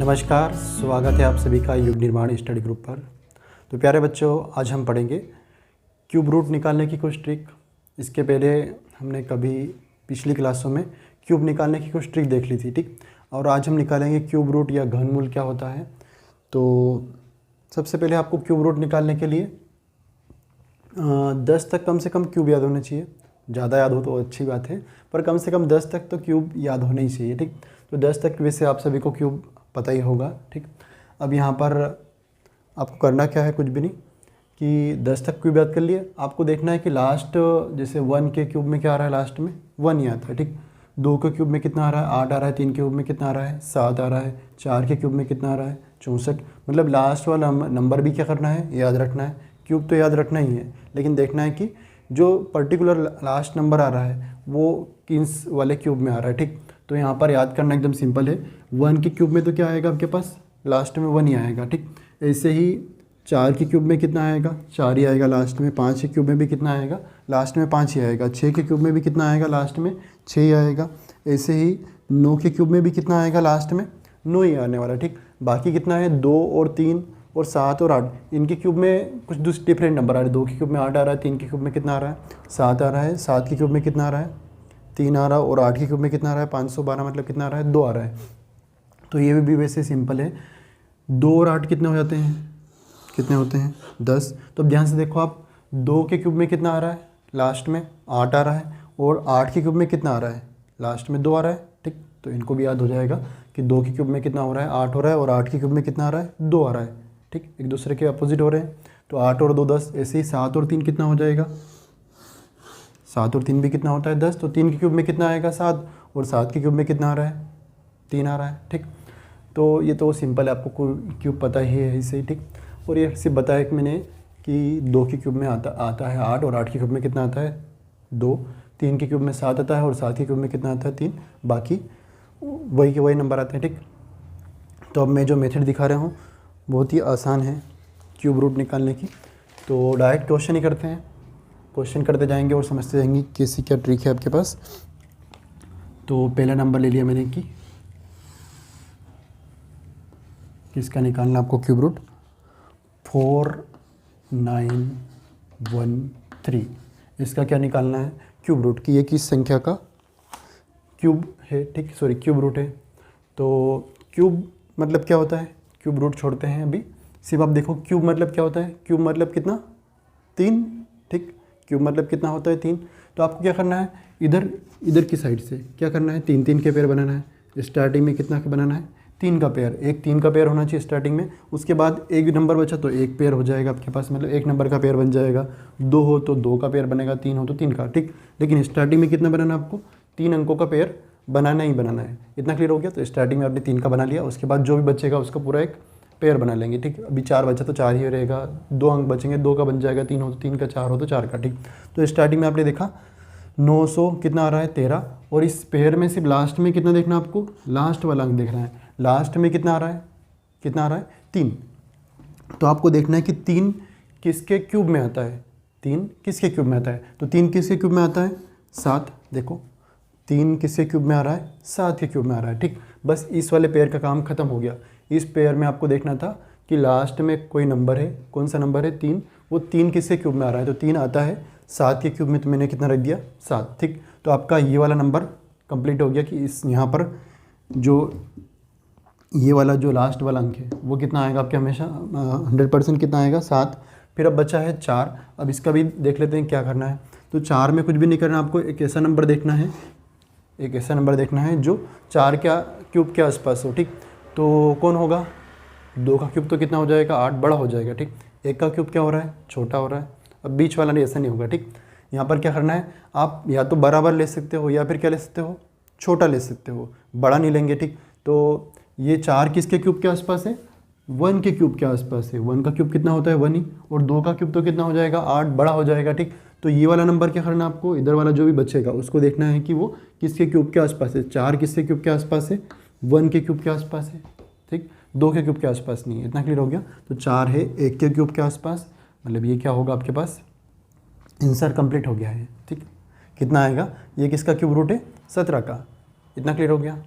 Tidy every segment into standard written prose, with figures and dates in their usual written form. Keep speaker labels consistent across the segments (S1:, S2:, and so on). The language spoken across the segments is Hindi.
S1: नमस्कार, स्वागत है आप सभी का युग निर्माण स्टडी ग्रुप पर। तो प्यारे बच्चों, आज हम पढ़ेंगे क्यूब रूट निकालने की कुछ ट्रिक। इसके पहले हमने कभी पिछली क्लासों में क्यूब निकालने की कुछ ट्रिक देख ली थी, ठीक। और आज हम निकालेंगे क्यूब रूट या घनमूल क्या होता है। तो सबसे पहले आपको क्यूब रूट निकालने के लिए 10 तक कम से कम क्यूब याद होने चाहिए। ज़्यादा याद हो तो अच्छी बात है, पर कम से कम 10 तक तो क्यूब याद होने ही चाहिए, ठीक। तो 10 तक वैसे आप सभी को क्यूब पता ही होगा, ठीक। अब यहाँ पर आपको करना क्या है, कुछ भी नहीं, कि 10 तक क्यूब याद कर लिए। आपको देखना है कि लास्ट जैसे 1 के क्यूब में क्या आ रहा है, लास्ट में 1 ही आता है, ठीक। 2 के क्यूब में कितना आ रहा है, 8 आ रहा है। 3 के क्यूब में कितना आ रहा है, 7 आ रहा है। 4 के क्यूब में कितना आ रहा है, 64। मतलब लास्ट वाला नंबर भी क्या करना है, याद रखना है। क्यूब तो याद रखना ही है, लेकिन देखना है कि जो पर्टिकुलर लास्ट नंबर आ रहा है वो किस वाले क्यूब में आ रहा है, ठीक। तो यहाँ पर याद करना एकदम सिंपल है। 1 के क्यूब में तो क्या आएगा आपके पास, लास्ट में 1 ही आएगा, ठीक। ऐसे ही 4 के क्यूब में कितना आएगा, 4 ही आएगा लास्ट में। 5 के क्यूब में भी कितना आएगा, लास्ट में 5 ही आएगा। 6 के क्यूब में भी कितना आएगा, लास्ट में 6 ही आएगा। ऐसे ही 9 के क्यूब में भी कितना आएगा, लास्ट में 9 ही आने वाला, ठीक। बाकी कितना है, 2 और 3 और 7 और 8, इनके क्यूब में कुछ डिफरेंट नंबर आ रहे हैं। 2 के क्यूब में 8 आ रहा है। 3 के क्यूब में कितना आ रहा है, 7 आ रहा है। 7 के क्यूब में कितना आ रहा है, 3 आ रहा है। और 8 के क्यूब में कितना आ रहा है, 512, मतलब कितना आ रहा है, 2 आ रहा है। तो ये भी वैसे सिंपल है। 2 और 8 कितने हो जाते हैं, कितने होते हैं, 10। तो अब ध्यान से देखो आप, 2 के क्यूब में कितना आ रहा है, लास्ट में 8 आ रहा है। और 8 के क्यूब में कितना आ रहा है, लास्ट में 2 आ रहा है, ठीक। तो इनको भी याद हो जाएगा कि 2 के क्यूब में कितना हो रहा है, 8 हो रहा है। और 8 के क्यूब में कितना आ रहा है, 2 आ रहा है, ठीक। एक दूसरे के अपोजिट हो रहे हैं। तो 8 और 2 10। ऐसे ही 7 और 3 कितना हो जाएगा, 7 और 3 भी कितना होता है, 10। तो 3 के क्यूब में कितना आएगा, 7। और 7 के क्यूब में कितना आ रहा है, 3 आ रहा है, ठीक। तो ये तो सिंपल है, आपको क्यूब पता ही है इससे, ठीक। और ये सिर्फ बताया कि मैंने कि 2 के क्यूब में आता है 8। और 8 के क्यूब में कितना आता है, 2। 3 के क्यूब में 7 आता है। और 7 के क्यूब में कितना आता है, 3। बाकी वही के वही नंबर आते हैं, ठीक। तो अब मैं जो मेथड दिखा रहा हूँ बहुत ही आसान है क्यूब रूट निकालने की। तो डायरेक्ट क्वेश्चन ही करते हैं, क्वेश्चन करते जाएंगे और समझते जाएंगे कैसी क्या ट्रिक है आपके पास। तो पहला नंबर ले लिया मैंने कि किसका निकालना आपको क्यूब रूट, 4913। इसका क्या निकालना है, क्यूब रूट की। ये किस संख्या का क्यूब है, ठीक, सॉरी क्यूब रूट है। तो क्यूब मतलब क्या होता है, क्यूब रूट छोड़ते हैं अभी, सिर्फ आप देखो क्यूब मतलब क्या होता है। क्यूब मतलब कितना, 3, ठीक। क्यूब मतलब कितना होता है, 3। तो आपको क्या करना है, इधर की साइड से क्या करना है, 3 3 के पेयर बनाना है। स्टार्टिंग में कितना का बनाना है, 3 का पेयर। एक 3 का पेयर होना चाहिए स्टार्टिंग में। उसके बाद एक नंबर बचा तो एक पेयर हो जाएगा आपके पास, मतलब एक नंबर का पेयर बन जाएगा। 2 हो तो 2 का पेयर बनेगा, 3 हो तो 3 का, ठीक। लेकिन स्टार्टिंग में कितना बनाना आपको, 3 अंकों का पेयर बनाना ही बनाना है। इतना क्लियर हो गया। तो स्टार्टिंग में आपने 3 का बना लिया, उसके बाद जो भी बचेगा उसका पूरा एक पेयर बना लेंगे, ठीक। अभी 4 बचा तो 4 ही रहेगा। 2 अंक बचेंगे, 2 का बन जाएगा। 3 हो तो 3 का, 4 हो तो 4 का, ठीक। तो स्टार्टिंग में आपने देखा 900 कितना आ रहा है, 13। और इस पेयर में सिर्फ लास्ट में कितना देखना आपको, लास्ट वाला अंक देखना है। लास्ट में कितना आ रहा है, कितना आ रहा है, 3। तो आपको देखना है कि 3 किसके क्यूब में आता है, 3 किसके क्यूब में आता है। तो 3 किसके क्यूब में आता है, 7। देखो 3 किसके क्यूब में आ रहा है, 7 के क्यूब में आ रहा है, ठीक। बस इस वाले पेयर का काम खत्म हो गया। इस पेयर में आपको देखना था कि लास्ट में कोई नंबर है, कौन सा नंबर है, 3। वो 3 किसके क्यूब में आ रहा है, तो 3 आता है 7 के क्यूब में। तो मैंने कितना रख दिया, 7, ठीक। तो आपका ये वाला नंबर कंप्लीट हो गया कि इस यहाँ पर जो ये वाला जो लास्ट वाला अंक है वो कितना आएगा आपके, हमेशा 100% कितना आएगा, 7। फिर अब बचा है 4। अब इसका भी देख लेते हैं क्या करना है। तो 4 में कुछ भी नहीं करना, आपको एक ऐसा नंबर देखना है, एक ऐसा नंबर देखना है जो 4 के क्यूब के आसपास हो, ठीक। तो कौन होगा, 2 का क्यूब तो कितना हो जाएगा, 8, बड़ा हो जाएगा, ठीक। 1 का क्यूब क्या हो रहा है, छोटा हो रहा है। अब बीच वाला नहीं, ऐसा नहीं होगा, ठीक। यहाँ पर क्या करना है, आप या तो बराबर ले सकते हो या फिर क्या ले सकते हो, छोटा ले सकते हो, बड़ा नहीं लेंगे, ठीक। तो ये 4 किसके क्यूब के आसपास है, 1 के क्यूब के आसपास है। 1 का क्यूब कितना होता है, 1 ही। और 2 का क्यूब तो कितना हो जाएगा, 8, बड़ा हो जाएगा, ठीक। तो ये वाला नंबर क्या करना है आपको, इधर वाला जो भी बचेगा उसको देखना है कि वो किसके क्यूब के आसपास है। 4 किसके क्यूब के आसपास है, 1 के क्यूब के आसपास है, ठीक। 2 के क्यूब के आसपास नहीं है। इतना क्लियर हो गया। तो 4 है 1 के क्यूब के आसपास, मतलब ये क्या होगा आपके पास, आंसर कंप्लीट हो गया है, ठीक। कितना आएगा, ये किसका क्यूब रूट है, 17 का। इतना क्लियर हो गया।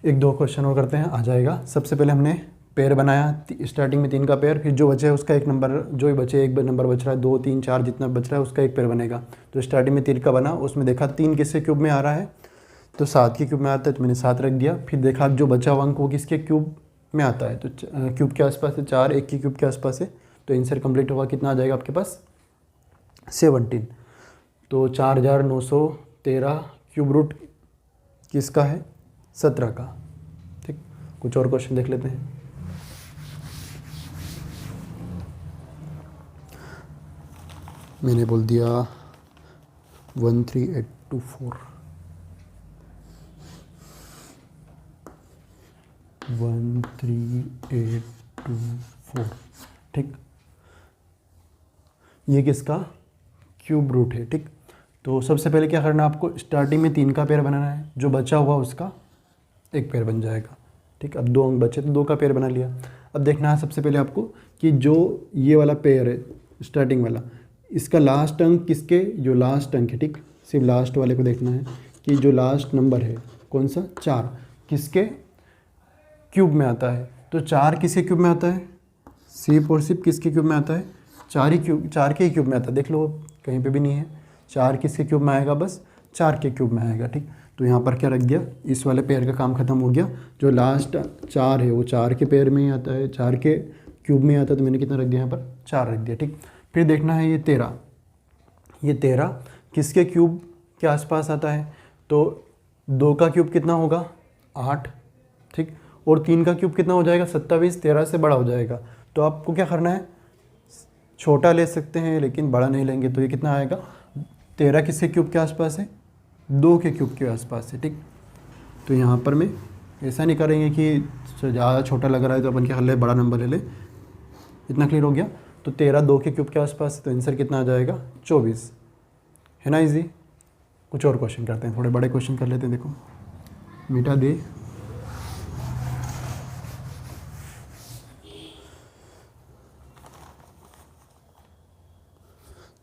S1: एक दो क्वेश्चन और करते हैं, आ जाएगा। सबसे पहले हमने पेयर बनाया, स्टार्टिंग में 3 का पेयर, फिर जो बचे है उसका एक नंबर, जो भी बचे एक नंबर बच रहा है, 2 3 4 जितना बच रहा है उसका एक पेयर बनेगा। तो स्टार्टिंग में 3 का बना, उसमें देखा 3 किसके क्यूब में आ रहा है, तो 7 के क्यूब में आता है, तो मैंने 7 रख दिया। फिर देखा जो बचा हुआ अंक वो किसके क्यूब में आता है, तो क्यूब के आसपास है, 4 1 के क्यूब के आसपास है, तो आंसर कंप्लीट होगा। कितना आ जाएगा आपके पास, 17। तो 4913 क्यूब रूट किसका है, 17 का। ठीक, कुछ और क्वेश्चन देख लेते हैं। मैंने बोल दिया 13824, 13824। ठीक, ये किसका क्यूब रूट है। ठीक, तो सबसे पहले क्या करना है आपको, स्टार्टिंग में 3 का पेयर बनाना है, जो बचा हुआ उसका एक पेयर बन जाएगा। ठीक, अब 2 अंक बचे तो 2 का पेयर बना लिया। अब देखना है सबसे पहले आपको कि जो ये वाला पेयर है स्टार्टिंग वाला, इसका लास्ट अंक किसके, जो लास्ट अंक है, ठीक, सिर्फ लास्ट वाले को देखना है कि जो लास्ट नंबर है कौन सा, 4, किसके क्यूब में आता है। तो 4 किसके क्यूब में आता है, सिर्फ और सिर्फ किसके क्यूब में आता है, 4 के ही क्यूब में आता है। देख लो कहीं पे भी नहीं है, 4 किसके क्यूब में आएगा, बस 4 के क्यूब में आएगा। ठीक, तो यहाँ पर क्या रख दिया, इस वाले पेयर का काम खत्म हो गया। जो लास्ट 4 है वो 4 के पेयर में ही आता है, 4 के क्यूब में आता है, तो मैंने कितना रख दिया यहाँ पर, 4 रख दिया। ठीक, फिर देखना है ये 13, ये 13 किसके क्यूब के आसपास आता है, तो 2 का क्यूब कितना होगा, 8। ठीक, और 3 का क्यूब कितना हो जाएगा, 27, 13 से बड़ा हो जाएगा। तो आपको क्या करना है, छोटा ले सकते हैं लेकिन बड़ा नहीं लेंगे। तो ये कितना आएगा, 13 किसके क्यूब के आसपास है, 2 के क्यूब के आसपास है। ठीक, तो यहाँ पर मैं ऐसा नहीं करेंगे कि ज़्यादा छोटा लग रहा है तो अपन क्या कर ले, बड़ा नंबर ले ले। इतना क्लियर हो गया। तो 13 2 के क्यूब के आसपास है, तो आंसर कितना आ जाएगा, 24, है ना इजी। कुछ और क्वेश्चन करते हैं, थोड़े बड़े क्वेश्चन कर लेते हैं। देखो मिटा दे,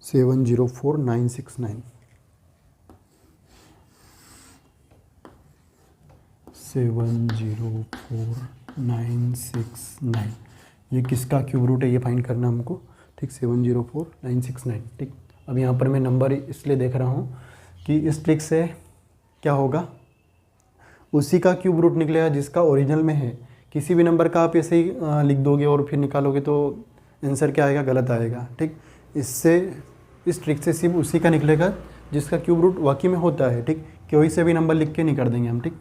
S1: सेवन 704,969, 704,969, ये किसका क्यूब रूट है, ये फाइंड करना हमको। ठीक, 704,969। ठीक, अब यहाँ पर मैं नंबर इसलिए देख रहा हूँ कि इस ट्रिक से क्या होगा, उसी का क्यूब रूट निकलेगा जिसका ओरिजिनल में है। किसी भी नंबर का आप ऐसे ही लिख दोगे और फिर निकालोगे तो आंसर क्या आएगा, गलत आएगा। ठीक, इससे इस ट्रिक से सिर्फ उसी का निकलेगा जिसका क्यूब रूट वाकई में होता है। ठीक, कोई से भी नंबर लिख के नहीं कर देंगे हम। ठीक,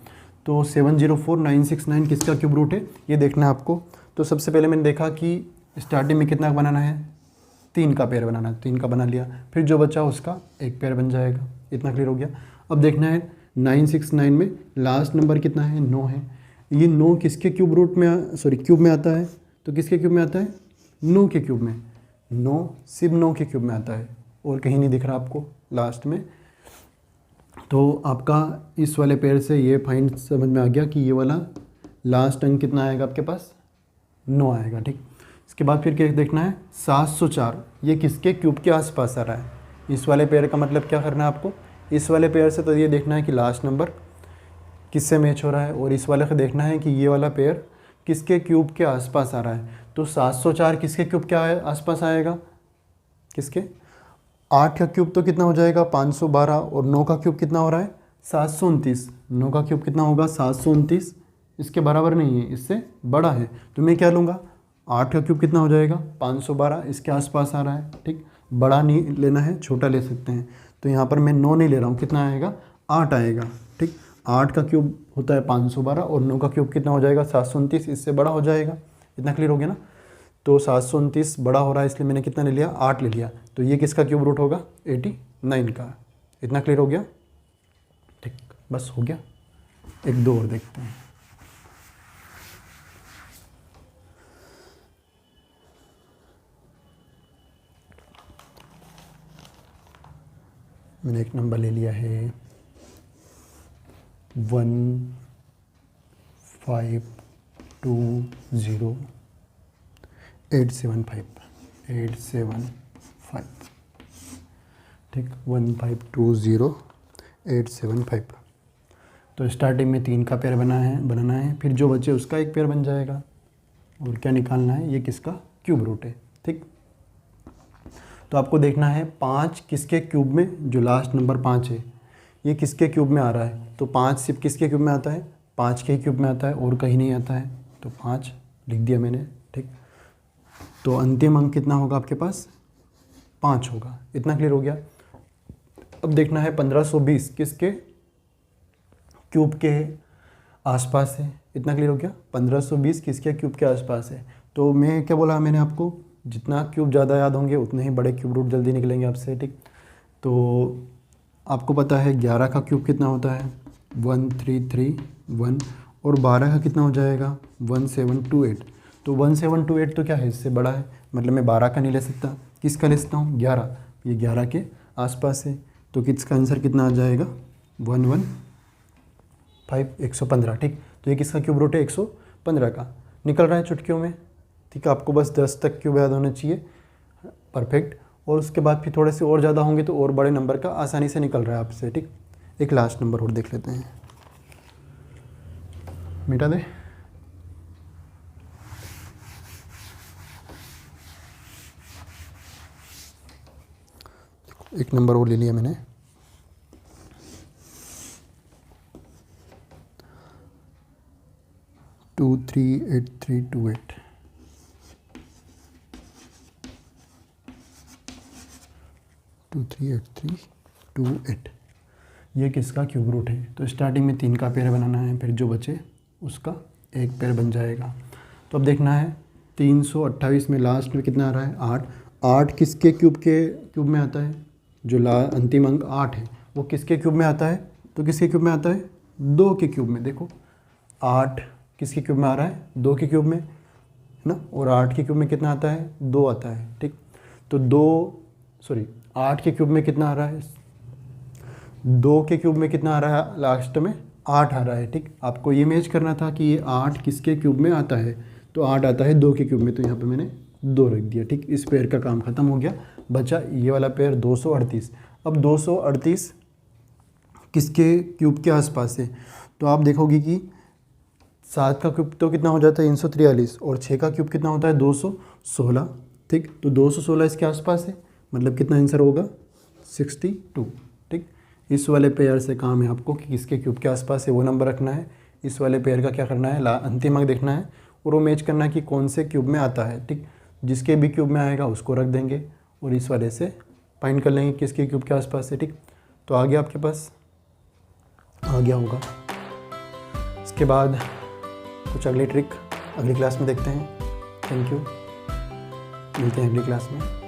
S1: तो 704,969 किसका क्यूब रूट है ये देखना है आपको। तो सबसे पहले मैंने देखा कि स्टार्टिंग में कितना बनाना है, 3 का पेयर बनाना है, 3 का बना लिया। फिर जो बचा उसका एक पेयर बन जाएगा। इतना क्लियर हो गया। अब देखना है 969 में लास्ट नंबर कितना है, 9 है। ये 9 किसके क्यूब रूट में, सॉरी क्यूब में आता है, तो किसके क्यूब में आता है, 9 के क्यूब में। 9 सिर्फ 9 के क्यूब में आता है और कहीं नहीं दिख रहा आपको लास्ट में। तो आपका इस वाले पेयर से ये फाइंड समझ में आ गया कि ये वाला लास्ट अंक कितना आएगा आपके पास, 9 आएगा। ठीक, इसके बाद फिर क्या देखना है, 704 ये किसके क्यूब के आसपास आ रहा है। इस वाले पेयर का मतलब क्या करना है आपको, इस वाले पेयर से तो ये देखना है कि लास्ट नंबर किससे मैच हो रहा है, और इस वाले को देखना है कि ये वाला पेयर किसके क्यूब के आसपास आ रहा है। तो 704 किसके क्यूब के आसपास आएगा, किसके, 8 का क्यूब तो कितना हो जाएगा 512, और 9 का क्यूब कितना हो रहा है 729। 9 का क्यूब कितना होगा 729, इसके बराबर नहीं है, इससे बड़ा है। तो मैं क्या लूँगा, 8 का क्यूब कितना हो जाएगा 512, इसके आसपास आ रहा है। ठीक, बड़ा नहीं लेना है, छोटा ले सकते हैं। तो यहाँ पर मैं 9 नहीं ले रहा हूँ, कितना आएगा 8 आएगा। ठीक, 8 का क्यूब होता है 512 और 9 का क्यूब कितना हो जाएगा 729, इससे बड़ा हो जाएगा। इतना क्लियर हो गया ना। तो 729 बड़ा हो रहा है इसलिए मैंने कितना ले लिया, 8 ले लिया। तो ये किसका क्यूब रूट होगा 89 का। इतना क्लियर हो गया। ठीक, बस हो गया। एक दो और देखते हैं। मैंने एक नंबर ले लिया है 1520,875। ठीक, 1520,875। तो स्टार्टिंग में 3 का पेयर बनाना है, फिर जो बचे उसका एक पेयर बन जाएगा। और क्या निकालना है, ये किसका क्यूब रूट है। ठीक, तो आपको देखना है 5 किसके क्यूब में, जो लास्ट नंबर 5 है ये किसके क्यूब में आ रहा है। तो 5 सिर्फ किसके क्यूब में आता है, 5 के क्यूब में आता है और कहीं नहीं आता है। तो 5 लिख दिया मैंने। ठीक, तो अंतिम अंक कितना होगा आपके पास, 5 होगा। इतना क्लियर हो गया। अब देखना है 1520 किसके क्यूब के आसपास है। इतना क्लियर हो गया, 1520 किसके क्यूब के आसपास है। तो मैं क्या बोला मैंने आपको, जितना क्यूब ज़्यादा याद होंगे उतने ही बड़े क्यूब रूट जल्दी निकलेंगे आपसे। ठीक, तो आपको पता है 11 का क्यूब कितना होता है, 1331, और 12 का कितना हो जाएगा, 1728। तो 1728 तो क्या है, इससे बड़ा है, मतलब मैं 12 का नहीं ले सकता, किसका ले सकता हूँ, 11। ये 11 के आसपास है, तो किसका आंसर कितना आ जाएगा, 115। ठीक, तो ये किसका क्यूब रूट है, 115 का। निकल रहा है चुटकियों में। ठीक है, आपको बस 10 तक क्यूब याद होना चाहिए, परफेक्ट। और उसके बाद फिर थोड़े से और ज़्यादा होंगे तो और बड़े नंबर का आसानी से निकल रहा है आपसे। ठीक, एक लास्ट नंबर और देख लेते हैं, मिटा दे। एक नंबर और ले लिया मैंने, 238328। ये किसका क्यूब रूट है। तो स्टार्टिंग में 3 का पेयर बनाना है, फिर जो बचे उसका एक पेयर बन जाएगा। तो अब देखना है 328 में लास्ट में कितना आ रहा है, 8। 8 किसके क्यूब में आता है, जो अंतिम अंक 8 है वो किसके क्यूब में आता है। तो किसके क्यूब में आता है, 2 के क्यूब में। देखो 8 किसके क्यूब में आ रहा है, 2 के क्यूब में है ना, और 8 के क्यूब में कितना आता है, 2 आता है। ठीक, तो 8 के क्यूब में कितना आ रहा है, 2 के क्यूब में कितना आ रहा है, लास्ट में 8 आ रहा है। ठीक, आपको ये मैच करना था कि ये 8 किसके क्यूब में आता है। तो 8 आता है 2 के क्यूब में, तो यहाँ पे मैंने 2 रख दिया। ठीक, इस पेयर का काम खत्म हो गया, बचा ये वाला पेयर 238। अब 238 किसके क्यूब के आसपास है। तो आप देखोगे कि 7 का क्यूब तो कितना हो जाता है, 343, और 6 का क्यूब कितना होता है, 216। ठीक, तो 216 इसके आसपास है, मतलब कितना आंसर होगा, 62। ठीक, इस वाले पेयर से काम है आपको कि किसके क्यूब के आसपास है वो नंबर रखना है। इस वाले पेयर का क्या करना है, अंतिम अंक देखना है और वो मैच करना है कि कौन से क्यूब में आता है। ठीक, जिसके भी क्यूब में आएगा उसको रख देंगे और इस वाले से फाइंड कर लेंगे किसके क्यूब के आसपास है। ठीक, तो आ गया आपके पास, आ गया होगा। इसके बाद कुछ अगली ट्रिक अगली क्लास में देखते हैं। थैंक यू, मिलते हैं अगली क्लास में।